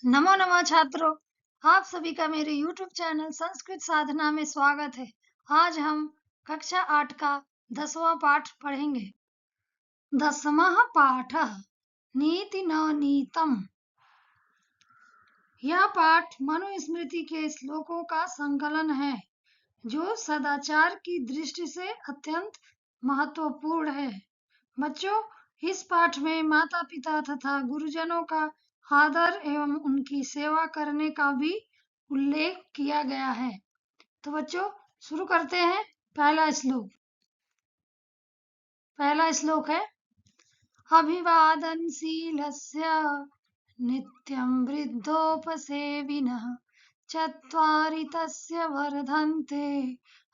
नमो नमः छात्रों, आप सभी का मेरे YouTube चैनल संस्कृत साधना में स्वागत है। आज हम कक्षा 8 का 10वां पाठ पढ़ेंगे। 10वां पाठः नीति न नीतम्। यह पाठ मनुस्मृति के श्लोकों का संकलन है जो सदाचार की दृष्टि से अत्यंत महत्वपूर्ण है। बच्चों, इस पाठ में माता पिता तथा गुरुजनों का आदर एवं उनकी सेवा करने का भी उल्लेख किया गया है। तो बच्चों, शुरू करते हैं। पहला श्लोक है अभिवादनशीलस्य नित्यं वृद्धोपसेविनः चत्वारि तस्य वर्धन्ते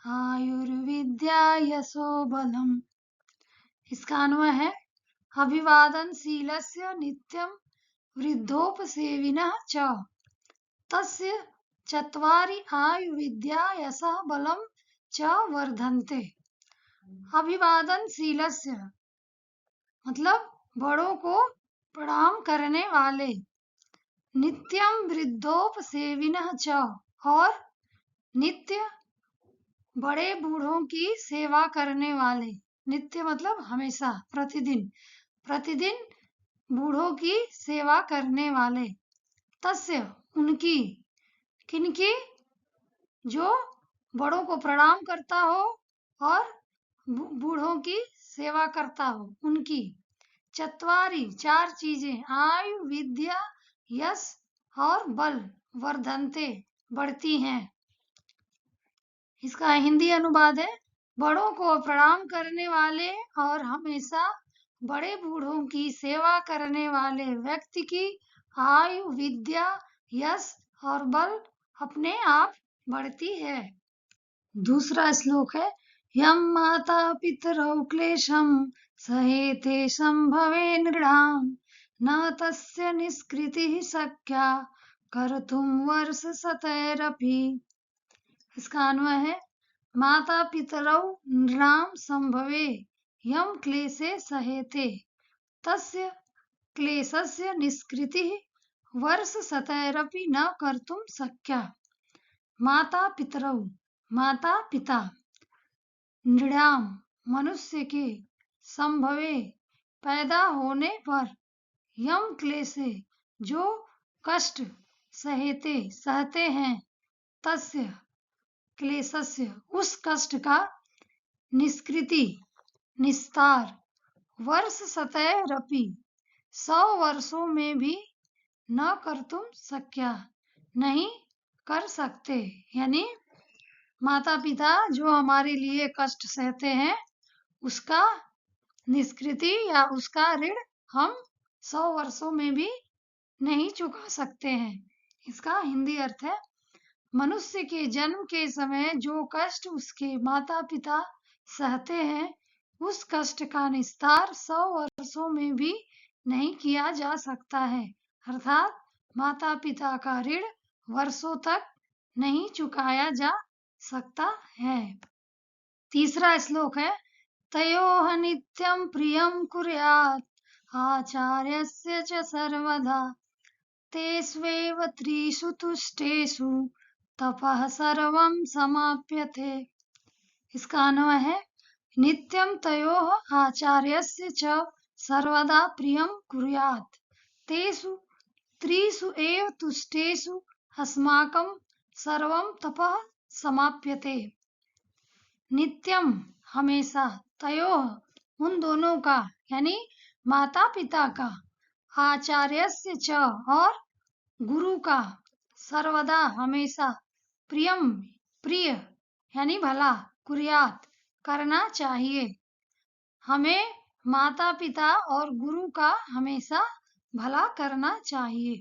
आयुर्विद्या यशो बलम्। इसका अन्वय है अभिवादनशीलस्य नित्यं वृद्धोपसेविनः च तस्य चत्वारि आयुर्विद्या यशः बलं च वर्धन्ते। अभिवादनशीलस्य मतलब बड़ों को प्रणाम करने वाले, नित्यं वृद्धोपसेविनः च और नित्य बड़े बूढ़ों की सेवा करने वाले। नित्य मतलब हमेशा, प्रतिदिन बूढ़ों की सेवा करने वाले। तस्य उनकी, किनकी? जो बड़ों को प्रणाम करता हो और बूढ़ों की सेवा करता हो, उनकी। चत्वारी चार चीजें, आयु विद्या यश और बल, वर्धन्ते बढ़ती हैं। इसका हिंदी अनुवाद है बड़ों को प्रणाम करने वाले और हमेशा बड़े बूढ़ों की सेवा करने वाले व्यक्ति की आयु विद्या यश और बल अपने आप बढ़ती है। दूसरा श्लोक है यम माता पितरौ क्लेशं सहेते संभवे नृणाम् न तस्य निष्कृतिः शक्या कर्तुं वर्षशतैरपि। इसका अन्वय है माता पितरौ नृणां संभवे यम क्लेशे सहेते तस्य क्लेशस्य निष्कृतिः वर्षशतैरपि न कर्तुं शक्या। माता पितरौ माता पिता, नृणाम मनुष्य के, संभवे पैदा होने पर, यम क्लेशे जो कष्ट, सहेते सहते हैं, तस्य क्लेशस्य उस कष्ट का, निष्कृति निस्तार, वर्षशतैरपि 100 वर्षों में भी न कर्तुं शक्या नहीं कर सकते। यानी माता पिता जो हमारे लिए कष्ट सहते हैं उसका निष्कृति या उसका ऋण हम 100 वर्षों में भी नहीं चुका सकते हैं। इसका हिंदी अर्थ है मनुष्य के जन्म के समय जो कष्ट उसके माता पिता सहते हैं उस कष्ट का निस्तार 100 वर्षों में भी नहीं किया जा सकता है। अर्थात माता पिता का ऋण वर्षों तक नहीं चुकाया जा सकता है। तीसरा श्लोक है तयोः नित्यं प्रियं कुर्यात् आचार्यस्य च सर्वदा तेष्वेव त्रिषु तुष्टेषु तपः सर्वं समाप्यते। इसका अन्वय है नित्यं तयोः आचार्यस्य च सर्वदा प्रियं कुर्यात् तेषु त्रिषु एव तुष्टेषु अस्माकं सर्वं तपः समाप्यते। नित्यम हमेशा, तयोः उन दोनों का यानी माता पिता का, आचार्यस्य च और गुरु का, सर्वदा हमेशा, प्रियम प्रिय यानी भला, कुर्यात करना चाहिए। हमें माता पिता और गुरु का हमेशा भला करना चाहिए।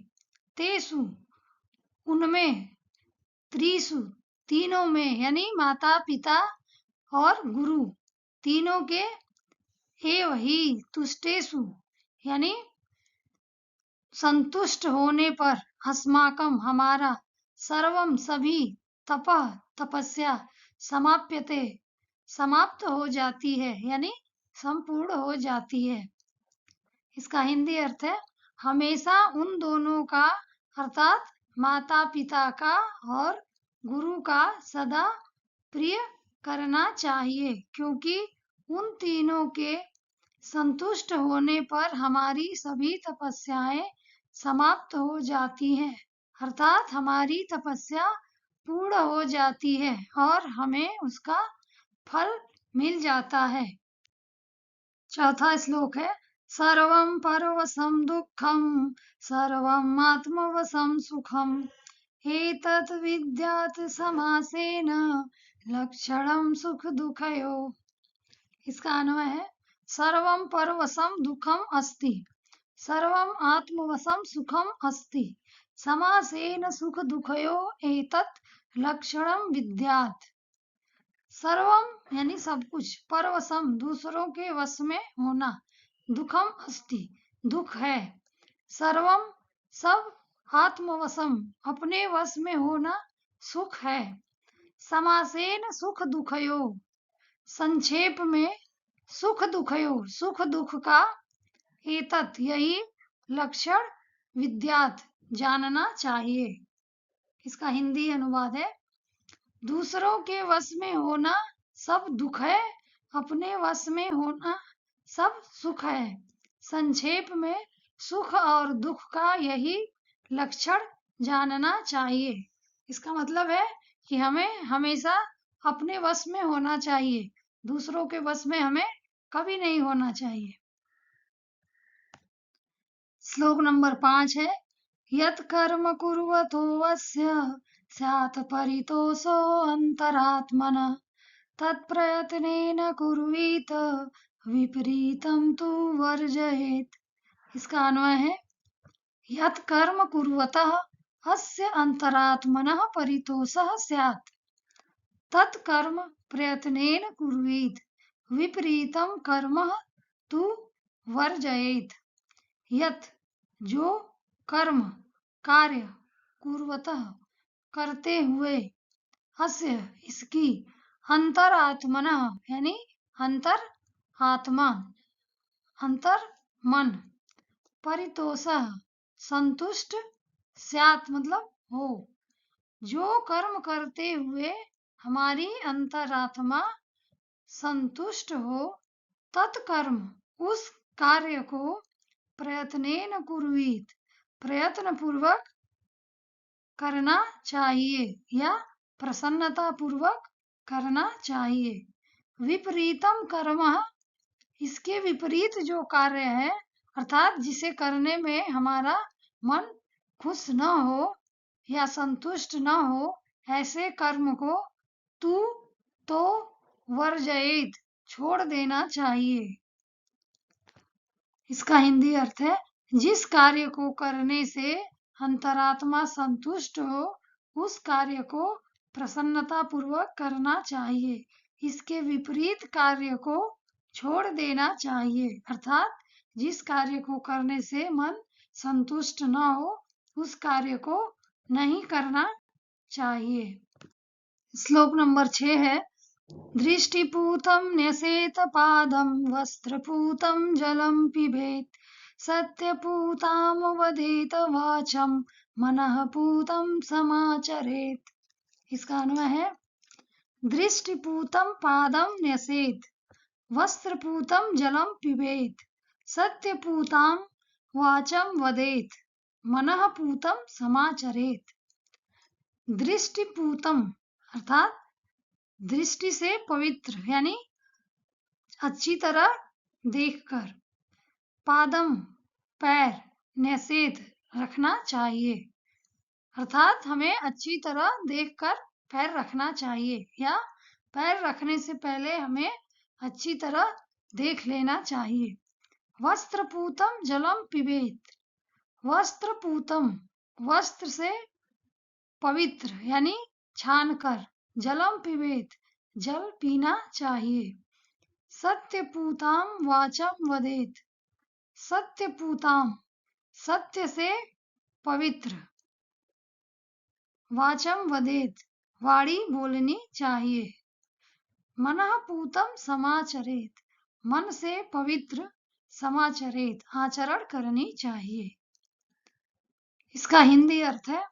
तेसु उनमें, त्रिसु तीनों में यानी माता पिता और गुरु तीनों के, एव ही तुष्टेषु यानी संतुष्ट होने पर, अस्माकं हमारा, सर्वम सभी, तपः तपस्या, समाप्यते समाप्त हो जाती है यानी संपूर्ण हो जाती है। इसका हिंदी अर्थ है हमेशा उन दोनों का अर्थात माता पिता का और गुरु का सदा प्रिय करना चाहिए, क्योंकि उन तीनों के संतुष्ट होने पर हमारी सभी तपस्याएं समाप्त हो जाती हैं, अर्थात हमारी तपस्या पूर्ण हो जाती है और हमें उसका फल मिल जाता है। चौथा श्लोक है सर्वं परवशं दुःखं सर्वं आत्मवशं सुखम् एतत् विद्यात् समासेन लक्षणं सुख दुःखयोः। इसका अन्वय है सर्वं परवशं दुःखम् अस्ति सर्वं आत्मवशं सुखम् अस्ति समासेन सुख दुःखयोः एतत् लक्षणं विद्यात्। सर्वम यानी सब कुछ, परवशम दूसरों के वश में होना, दुखम अस्ति दुख है, सर्वम सब, आत्मवशम अपने वश में होना सुख है, समासेन सुख दुखयो संक्षेप में सुख दुखयो सुख दुख का, एतत् यही, लक्षण विद्यात जानना चाहिए। इसका हिंदी अनुवाद है दूसरों के वश में होना सब दुख है, अपने वश में होना सब सुख है, संक्षेप में सुख और दुख का यही लक्षण जानना चाहिए। इसका मतलब है कि हमें हमेशा अपने वश में होना चाहिए, दूसरों के वश में हमें कभी नहीं होना चाहिए। श्लोक नंबर 5 है यत् कर्म कुर्वतो वस्य स्यात् परितोषो अन्तरात्मनः तत्प्रयत्नेन कुर्वीत विपरीतं तु वर्जयेत्। इसका अन्वय है यत् कर्म कुर्वतः अस्य अन्तरात्मनः परितोषः स्यात् तत् कर्म प्रयत्नेन कुर्वीत विपरीतं कर्म तु वर्जयेत्। यत् जो कर्म कार्य कुर्वतः करते हुए अस्य इसकी अंतरात्मना यानी अंतर आत्मा अंतर मन परितोषः संतुष्ट स्यात् मतलब हो, जो कर्म करते हुए हमारी अंतरात्मा संतुष्ट हो तत्कर्म उस कार्य को प्रयत्नेन कुर्वीत प्रयत्न पूर्वक करना चाहिए या प्रसन्नता पूर्वक करना चाहिए। विपरीतम कर्म इसके विपरीत जो कार्य है अर्थात जिसे करने में हमारा मन खुश न हो या संतुष्ट न हो ऐसे कर्म को तू तो वर्जयेत छोड़ देना चाहिए। इसका हिंदी अर्थ है जिस कार्य को करने से अंतरात्मा संतुष्ट हो उस कार्य को प्रसन्नता पूर्वक करना चाहिए, इसके विपरीत कार्य को छोड़ देना चाहिए, अर्थात जिस कार्य को करने से मन संतुष्ट न हो उस कार्य को नहीं करना चाहिए। श्लोक नंबर 6 है दृष्टिपूतं न्यसेत पादं वस्त्रपूतं जलं पिबेत् सत्यपूतां वदेत वाचं मनः पूतं समाचरेत्। इसका अन्वय है दृष्टिपूतं पादं न्यसेत वस्त्रपूतं जलं पिबेत् सत्यपूतां वाचं वदेत मनः पूतं समाचरेत्। दृष्टिपूतं अर्थात दृष्टि से पवित्र यानी अच्छी तरह देखकर, पादम पैर न्यसेत रखना चाहिए, अर्थात हमें अच्छी तरह देखकर पैर रखना चाहिए या पैर रखने से पहले हमें अच्छी तरह देख लेना चाहिए। वस्त्रपूतम जलम पिबेत वस्त्रपूतम वस्त्र से पवित्र यानी छानकर, जलम पिबेत जल पीना चाहिए। सत्यपूताम वाचम वदेत सत्यपूताम सत्य से पवित्र, वाचम वदेत वाणी बोलनी चाहिए, मनः पूतम समाचरेत मन से पवित्र समाचरेत आचरण करनी चाहिए। इसका हिंदी अर्थ है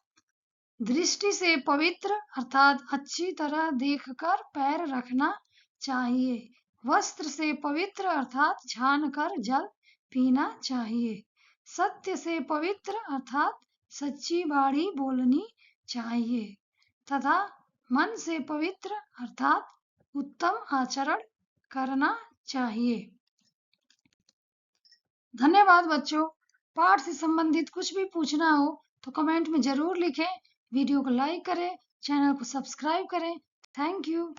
दृष्टि से पवित्र अर्थात अच्छी तरह देखकर पैर रखना चाहिए। वस्त्र से पवित्र अर्थात छानकर जल पीना चाहिए। सत्य से पवित्र अर्थात सच्ची बाणी बोलनी चाहिए तथा मन से पवित्र अर्थात उत्तम आचरण करना चाहिए। धन्यवाद बच्चों। पाठ से संबंधित कुछ भी पूछना हो तो कमेंट में जरूर लिखें। वीडियो को लाइक करें, चैनल को सब्सक्राइब करें। Thank you.